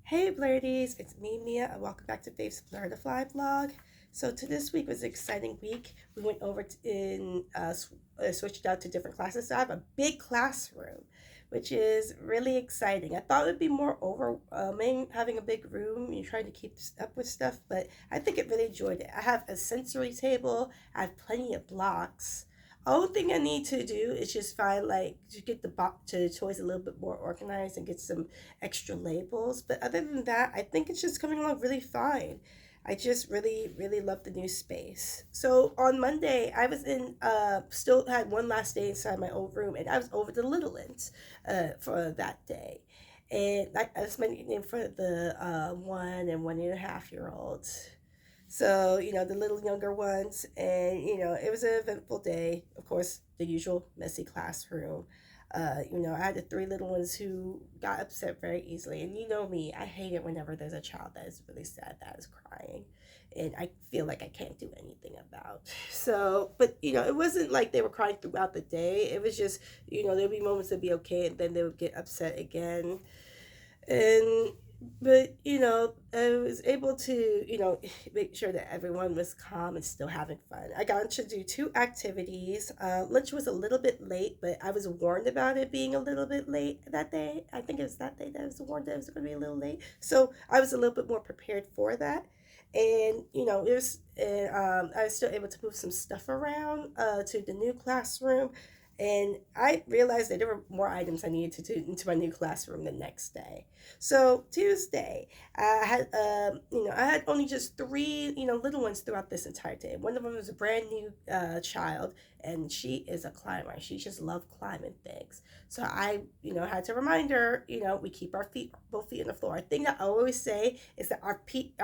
Hey Blurdies, it's me Mia and welcome back to Faith's Blur the Fly vlog. So to this week was an exciting week. We went over switched out to different classes. So I have a big classroom, which is really exciting. I thought it would be more overwhelming having a big room. You're trying to keep up with stuff, but I think it really enjoyed it. I have a sensory table. I have plenty of blocks. Only thing I need to do is just find like to get the box to the toys a little bit more organized and get some extra labels. But other than that, I think it's just coming along really fine. I just really love the new space. So on Monday, I was still had one last day inside my old room, and I was over the Little Ins for that day. And that's my nickname for the 1 and 1.5 year olds. So, the little younger ones, and it was an eventful day. Of course, the usual messy classroom. I had the three little ones who got upset very easily. And you know me, I hate it whenever there's a child that is really sad, that is crying. And I feel like I can't do anything about. So, but, it wasn't like they were crying throughout the day. It was just, there'd be moments that'd be okay, and then they would get upset again. And but I was able to make sure that everyone was calm and still having fun. I got to do two activities. Lunch was a little bit late, but I was warned about it being a little bit late that day. I think it was that day that I was warned that it was going to be a little late, so I was a little bit more prepared for that. And I was still able to move some stuff around to the new classroom, and I realized that there were more items I needed to do into my new classroom the next day. So Tuesday, I had only just three, little ones throughout this entire day. One of them was a brand new child, and she is a climber. She just loved climbing things. So I, had to remind her, we keep our feet, both feet on the floor. A thing that I always say is that our feet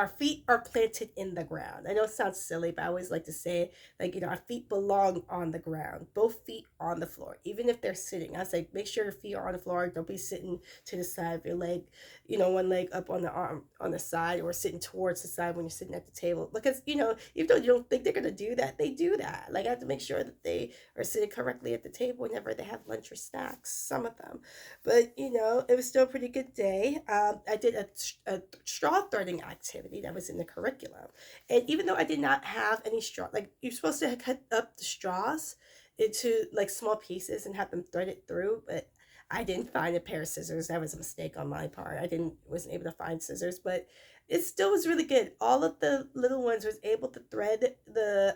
are planted in the ground. I know it sounds silly, but I always like to say it, like, our feet belong on the ground, both feet on the floor, even if they're sitting. I say, make sure your feet are on the floor. Don't be sitting to the side of your leg, one leg up on the arm on the side, or sitting towards the side when you're sitting at the table. Because, even though you don't think they're going to do that, they do that. Like, I have to make sure that they are sitting correctly at the table whenever they have lunch or snacks, some of them. But, it was still a pretty good day. I did a straw threading activity that was in the curriculum. And even though I did not have any straw, like, you're supposed to cut up the straws into like small pieces and have them threaded through, but I didn't find a pair of scissors. That was a mistake on my part. Wasn't able to find scissors, but it still was really good. All of the little ones was able to thread the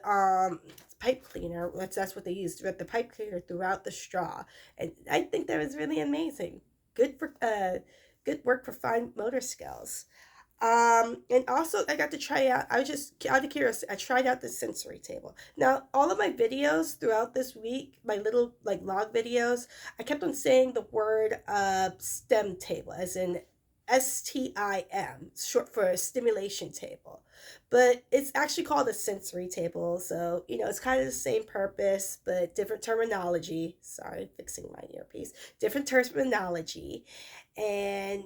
pipe cleaner. That's what they used, thread the pipe cleaner throughout the straw, and I think that was really amazing. Good work for fine motor skills. And also I got to try out, I was just out of curiosity, I tried out the sensory table. Now, all of my videos throughout this week, my little like log videos, I kept on saying the word STEM table, as in STIM, short for stimulation table. But it's actually called a sensory table. So, it's kind of the same purpose, but different terminology. Sorry, fixing my earpiece. Different terminology. And,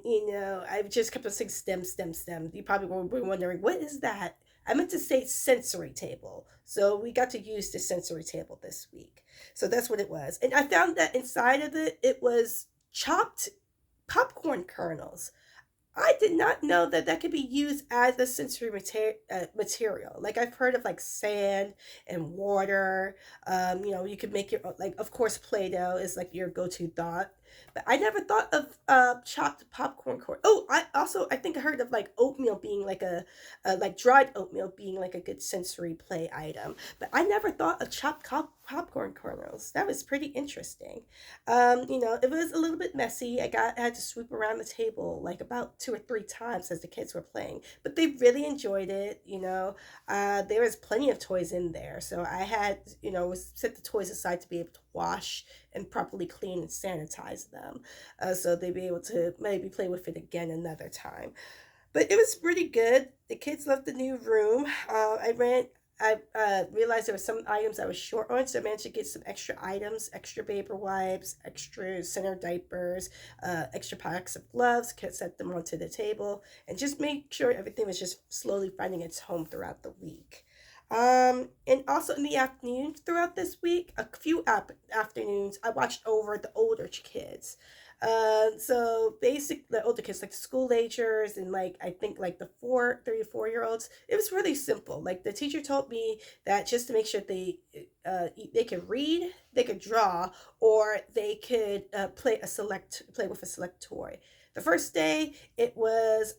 I just kept on saying STEM, STEM, STEM. You probably were wondering, what is that? I meant to say sensory table. So we got to use the sensory table this week. So that's what it was. And I found that inside of it was chopped popcorn kernels. I did not know that that could be used as a sensory material. Like, I've heard of like sand and water. You could make your like, of course, Play-Doh is like your go-to thought. But I never thought of chopped popcorn corn. Oh, I think I heard of like oatmeal being like like dried oatmeal being like a good sensory play item. But I never thought of popcorn kernels. That was pretty interesting. It was a little bit messy. I had to sweep around the table like about 2 or 3 times as the kids were playing, but they really enjoyed it. There was plenty of toys in there, so I had set the toys aside to be able to wash and properly clean and sanitize them, so they'd be able to maybe play with it again another time. But it was pretty good. The kids loved the new room. I realized there were some items I was short on, so I managed to get some extra items, extra paper wipes, extra center diapers, extra packs of gloves, could set them onto the table, and just make sure everything was just slowly finding its home throughout the week. And also in the afternoons throughout this week, a few afternoons, I watched over the older kids. So basic the older kids, like school agers and like I think like the 3 or 4 year olds, it was really simple. Like the teacher told me that just to make sure they could read, they could draw, or they could play with a select toy. The first day it was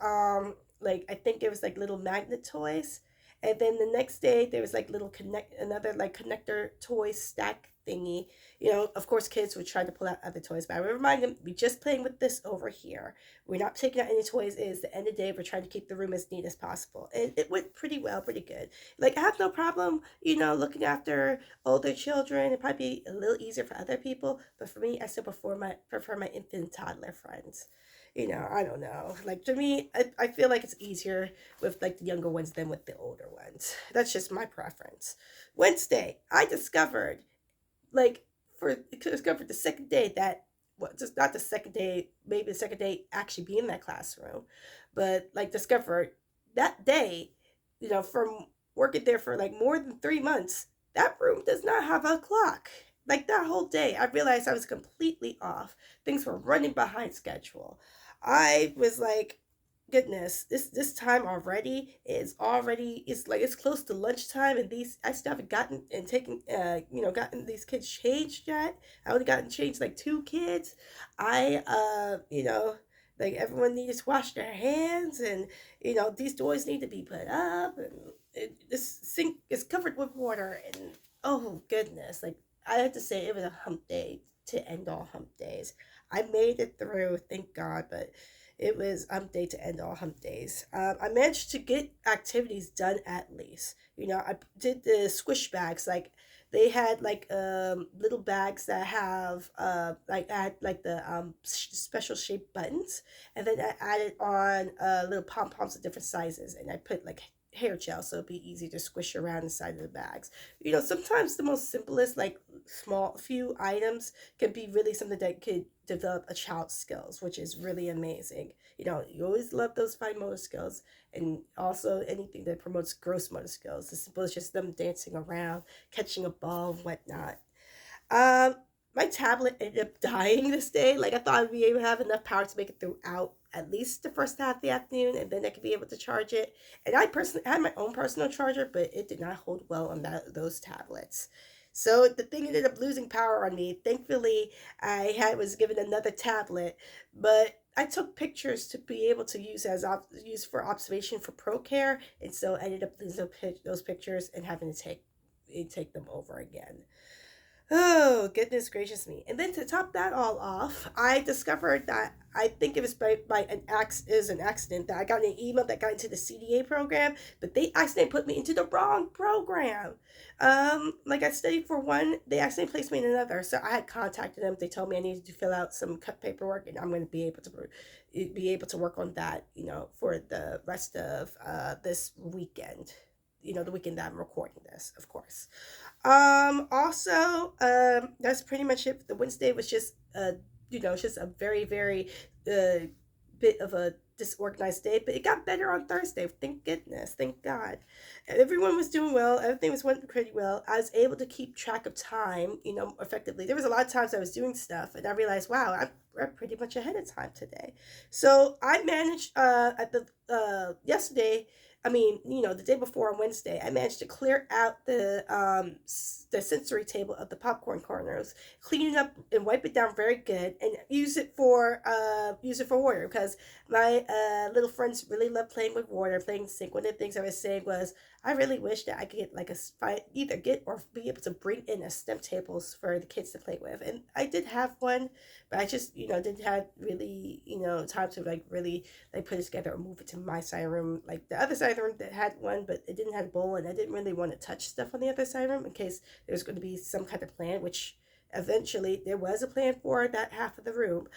like I think it was like little magnet toys. And then the next day there was like another like connector toy stack thingy. Of course, kids would try to pull out other toys, but I would remind them, we're just playing with this over here. We're not taking out any toys. It's the end of the day. We're trying to keep the room as neat as possible. And it went pretty well, pretty good. Like, I have no problem, looking after older children. It'd probably be a little easier for other people, but for me, I still prefer my infant and toddler friends. I don't know. Like, to me, I feel like it's easier with, like, the younger ones than with the older ones. That's just my preference. Wednesday, I discovered like for discovered the second day that well just not the second day, maybe the second day actually be in that classroom, but like discovered that day, from working there for like more than 3 months, that room does not have a clock. Like that whole day I realized I was completely off. Things were running behind schedule. I was like, goodness, this time already is already, it's like it's close to lunchtime, and these I still haven't gotten and taken gotten these kids changed yet. I only gotten changed like two kids. I like everyone needs to wash their hands, and these doors need to be put up, and this sink is covered with water, and oh goodness, like I had to say it was a hump day to end all hump days. I made it through, thank God, but it was hump day to end all hump days. I managed to get activities done at least. I did the squish bags. Like they had like little bags that have like add like the special shaped buttons, and then I added on little pom poms of different sizes, and I put like hair gel so it'd be easy to squish around inside of the bags. Sometimes the most simplest like small few items can be really something that could develop a child's skills, which is really amazing. You always love those fine motor skills, and also anything that promotes gross motor skills. As simple as just them dancing around, catching a ball, and whatnot. Um, my tablet ended up dying this day. Like I thought I'd be able to have enough power to make it throughout at least the first half of the afternoon, and then I could be able to charge it. And I personally had my own personal charger, but it did not hold well on those tablets. So the thing ended up losing power on me. Thankfully, I had was given another tablet, but I took pictures to be able to use for observation for ProCare, and so I ended up losing those pictures and having to take them over again. Oh, goodness gracious me. And then to top that all off, I discovered that I think it was by an accident that I got an email that got into the CDA program, but they accidentally put me into the wrong program. Like I studied for one, they accidentally placed me in another. So I had contacted them. They told me I needed to fill out some cut paperwork, and I'm going to be able to work on that, for the rest of this weekend. The weekend that I'm recording this, of course. Also, that's pretty much it. The Wednesday was just, it's just a very, very, uh, bit of a disorganized day, but it got better on Thursday. Thank goodness. Thank God. Everyone was doing well. Everything was went pretty well. I was able to keep track of time, effectively. There was a lot of times I was doing stuff, and I realized, wow, we're pretty much ahead of time today. So I managed, at the, yesterday, I mean, the day before on Wednesday, I managed to clear out the sensory table of the popcorn corners, clean it up and wipe it down very good, and use it for water because my little friends really love playing with water, playing sink. One of the things I was saying was I really wish that I could get like either get or be able to bring in a STEM tables for the kids to play with, and I did have one, but I just didn't have really time to like really like put it together or move it to my side room. Like the other side of the room that had one, but it didn't have a bowl, and I didn't really want to touch stuff on the other side room in case there was going to be some kind of plan, which eventually there was a plan for that half of the room.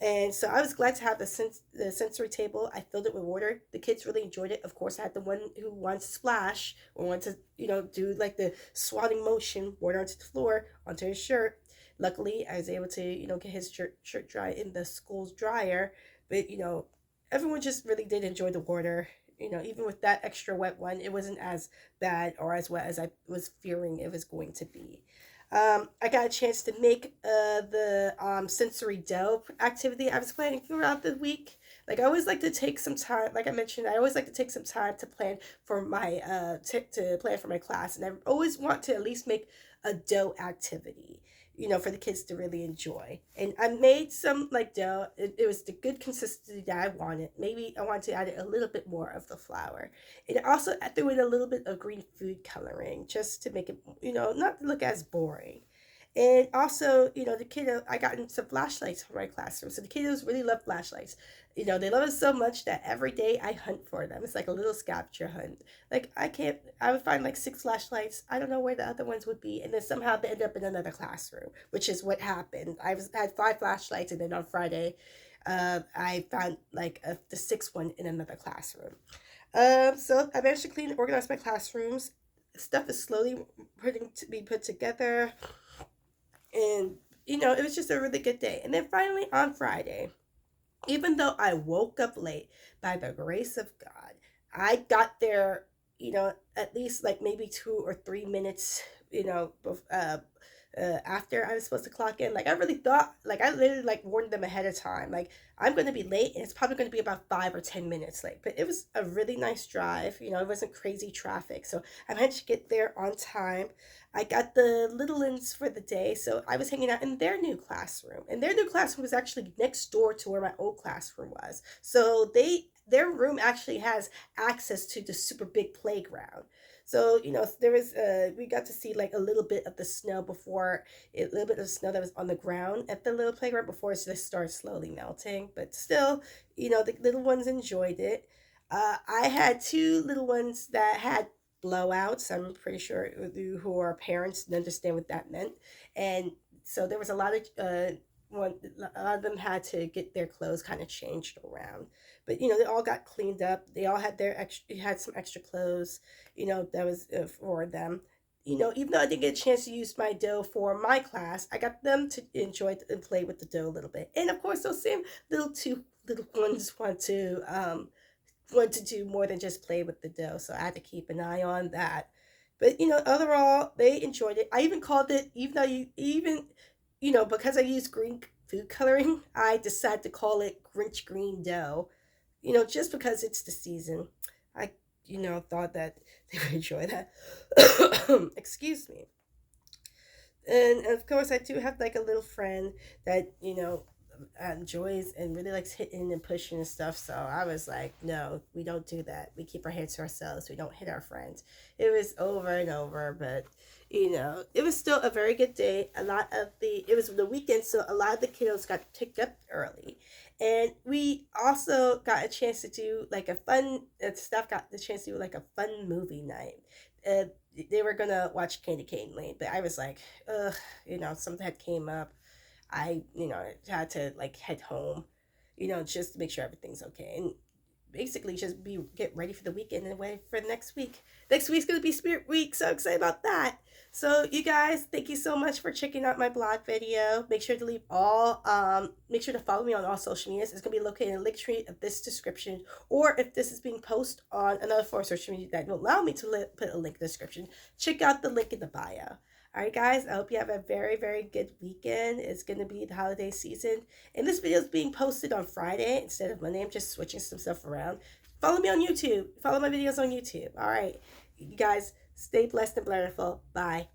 And so I was glad to have the sensory table. I filled it with water. The kids really enjoyed it. Of course, I had the one who wanted to splash or wanted to, do like the swatting motion, water onto the floor, onto his shirt. Luckily, I was able to, get his shirt dry in the school's dryer. But, everyone just really did enjoy the water. Even with that extra wet one, it wasn't as bad or as wet as I was fearing it was going to be. I got a chance to make the sensory dough activity I was planning throughout the week. Like I always like to take some time, like I mentioned, I always like to take some time to plan for my to plan for my class, and I always want to at least make a dough activity, for the kids to really enjoy. And I made some like dough. It was the good consistency that I wanted. Maybe I wanted to add a little bit more of the flour. And also I threw in a little bit of green food coloring just to make it, not look as boring. And also, the kiddo, I got some flashlights for my classroom. So the kiddos really love flashlights. They love it so much that every day I hunt for them. It's like a little scavenger hunt. Like I would find like six flashlights. I don't know where the other ones would be. And then somehow they end up in another classroom, which is what happened. Had five flashlights, and then on Friday, I found like the sixth one in another classroom. So I managed to clean and organize my classrooms. Stuff is slowly putting to be put together, and it was just a really good day. And then finally on Friday, even though I woke up late, by the grace of God, I got there, at least like maybe 2 or 3 minutes, after I was supposed to clock in. Like I really thought, like I literally like warned them ahead of time. Like I'm going to be late, and it's probably going to be about 5 or 10 minutes late. But it was a really nice drive. It wasn't crazy traffic, so I managed to get there on time. I got the little ones for the day, so I was hanging out in their new classroom, and their new classroom was actually next door to where my old classroom was. So their room actually has access to the super big playground. So, there was we got to see like a little bit of the snow before a little bit of snow that was on the ground at the little playground before it just started slowly melting. But still, the little ones enjoyed it. I had two little ones that had blowouts. I'm pretty sure who are parents understand what that meant. And so there was a lot of one a lot of them had to get their clothes kind of changed around, but they all got cleaned up. They all had their extra had some extra clothes, that was for them. Even though I didn't get a chance to use my dough for my class, I got them to enjoy and play with the dough a little bit. And of course, those same two little ones want to do more than just play with the dough. So I had to keep an eye on that. But overall, they enjoyed it. I even called it, even though because I used green food coloring, I decided to call it Grinch Green Dough. Just because it's the season. I thought that they would enjoy that. Excuse me. And of course, I do have like a little friend that enjoys and really likes hitting and pushing and stuff. So I was like, no, we don't do that. We keep our hands to ourselves. We don't hit our friends. It was over and over, but it was still a very good day. It was the weekend, so a lot of the kiddos got picked up early, and we also got a chance to do like a fun. Staff got the chance to do like a fun movie night. Uh, they were gonna watch Candy Cane Lane, but I was like, ugh, something had came up. I, had to like head home, just to make sure everything's okay. And basically just get ready for the weekend and wait for next week. Next week's gonna be Spirit Week, so excited about that. So you guys, thank you so much for checking out my blog video. Make sure to follow me on all social medias. It's gonna be located in the link tree of this description, or if this is being posted on another form of social media that will allow me to put a link in the description, check out the link in the bio. All right, guys, I hope you have a very, very good weekend. It's going to be the holiday season. And this video is being posted on Friday instead of Monday. I'm just switching some stuff around. Follow me on YouTube. Follow my videos on YouTube. All right, you guys, stay blessed and blurful. Bye.